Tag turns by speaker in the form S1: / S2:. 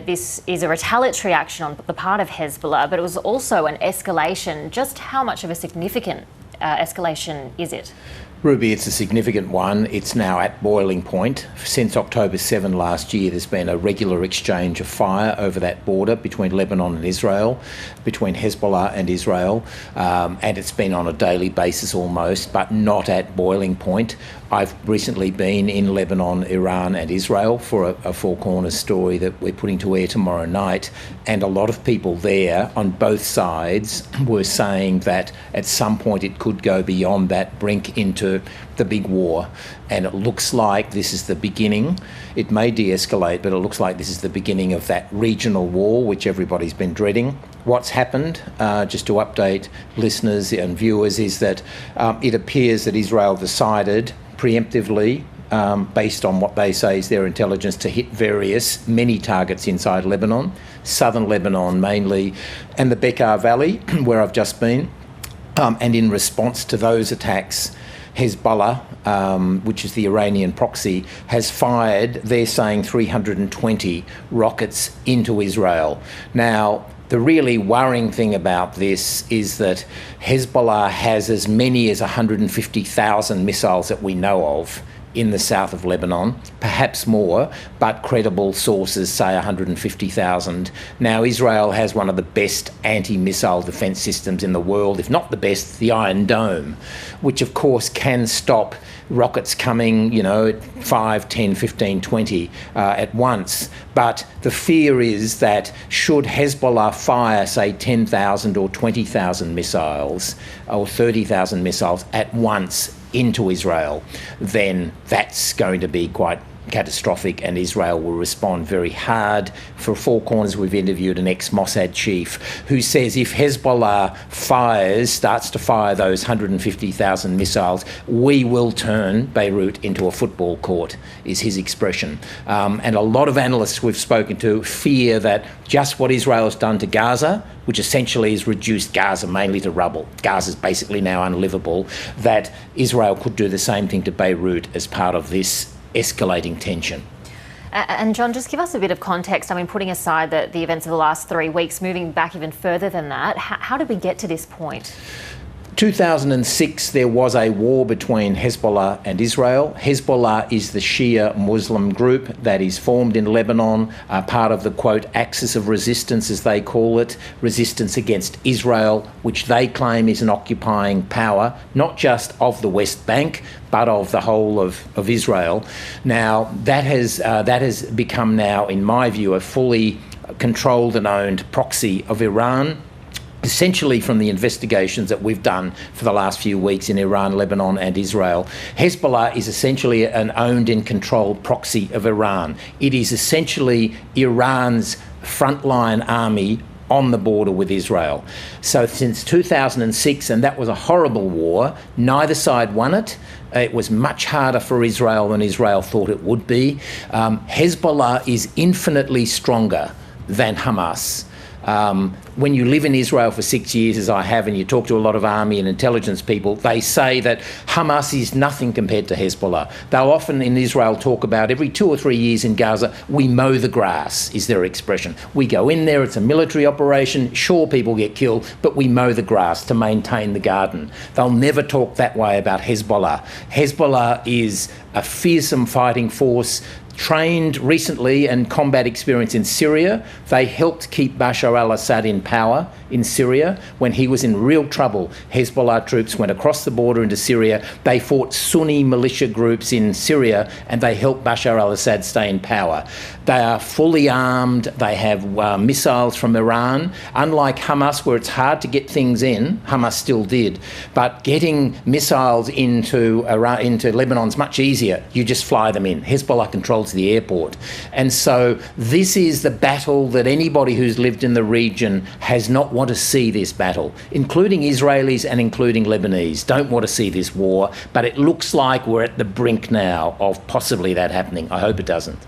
S1: that this is a retaliatory action on the part of Hezbollah, but it was also an escalation. Just how much of a significant escalation is it?
S2: Ruby, it's a significant one. It's now at boiling point. Since October 7 last year, there's been a regular exchange of fire over that border between Lebanon and Israel, between Hezbollah and Israel, and it's been on a daily basis almost, but not at boiling point. I've recently been in Lebanon, Iran and Israel for a Four Corners story that we're putting to air tomorrow night, and a lot of people there on both sides were saying that at some point it could go beyond that brink into the big war, and it looks like this is the beginning. It may de-escalate, but it looks like this is the beginning of that regional war which everybody's been dreading. What's happened, just to update listeners and viewers, is that it appears that Israel decided pre-emptively, based on what they say is their intelligence, to hit many targets inside Lebanon, southern Lebanon mainly, and the Bekaa Valley, where I've just been. And in response to those attacks, Hezbollah, which is the Iranian proxy, has fired, they're saying, 320 rockets into Israel. Now, the really worrying thing about this is that Hezbollah has as many as 150,000 missiles that we know of in the south of Lebanon, perhaps more, but credible sources say 150,000. Now, Israel has one of the best anti-missile defence systems in the world, if not the best, the Iron Dome, which of course can stop rockets coming, at 5, 10, 15, 20 at once. But the fear is that should Hezbollah fire, say, 10,000 or 20,000 missiles or 30,000 missiles at once into Israel, then that's going to be quite catastrophic, and Israel will respond very hard. For Four Corners, we've interviewed an ex-Mossad chief who says if Hezbollah starts to fire those 150,000 missiles, we will turn Beirut into a football court, is his expression. And a lot of analysts we've spoken to fear that just what Israel has done to Gaza, which essentially has reduced Gaza mainly to rubble, Gaza's basically now unlivable, that Israel could do the same thing to Beirut as part of this escalating tension.
S1: And John, just give us a bit of context. I mean, putting aside the events of the last 3 weeks, moving back even further than that, how did we get to this point?
S2: 2006, there was a war between Hezbollah and Israel. Hezbollah is the Shia Muslim group that is formed in Lebanon, part of the, quote, axis of resistance, as they call it, resistance against Israel, which they claim is an occupying power, not just of the West Bank, but of the whole of Israel. Now, that has become now, in my view, a fully controlled and owned proxy of Iran, essentially from the investigations that we've done for the last few weeks in Iran, Lebanon and Israel. Hezbollah is essentially an owned and controlled proxy of Iran. It is essentially Iran's frontline army on the border with Israel. So since 2006, and that was a horrible war, neither side won it. It was much harder for Israel than Israel thought it would be. Hezbollah is infinitely stronger than Hamas. When you live in Israel for 6 years, as I have, and you talk to a lot of army and intelligence people, they say that Hamas is nothing compared to Hezbollah. They'll often in Israel talk about every 2 or 3 years in Gaza, we mow the grass, is their expression. We go in there, it's a military operation, sure, people get killed, but we mow the grass to maintain the garden. They'll never talk that way about Hezbollah. Hezbollah is a fearsome fighting force, trained recently and combat experience in Syria. They helped keep Bashar al-Assad in power in Syria. When he was in real trouble, Hezbollah troops went across the border into Syria. They fought Sunni militia groups in Syria and they helped Bashar al-Assad stay in power. They are fully armed. They have missiles from Iran. Unlike Hamas, where it's hard to get things in, Hamas still did, but getting missiles into Lebanon's much easier. You just fly them in. Hezbollah controls the airport. And so this is the battle that anybody who's lived in the region has not want to see this battle, including Israelis and including Lebanese, don't want to see this war, but it looks like we're at the brink now of possibly that happening. I hope it doesn't.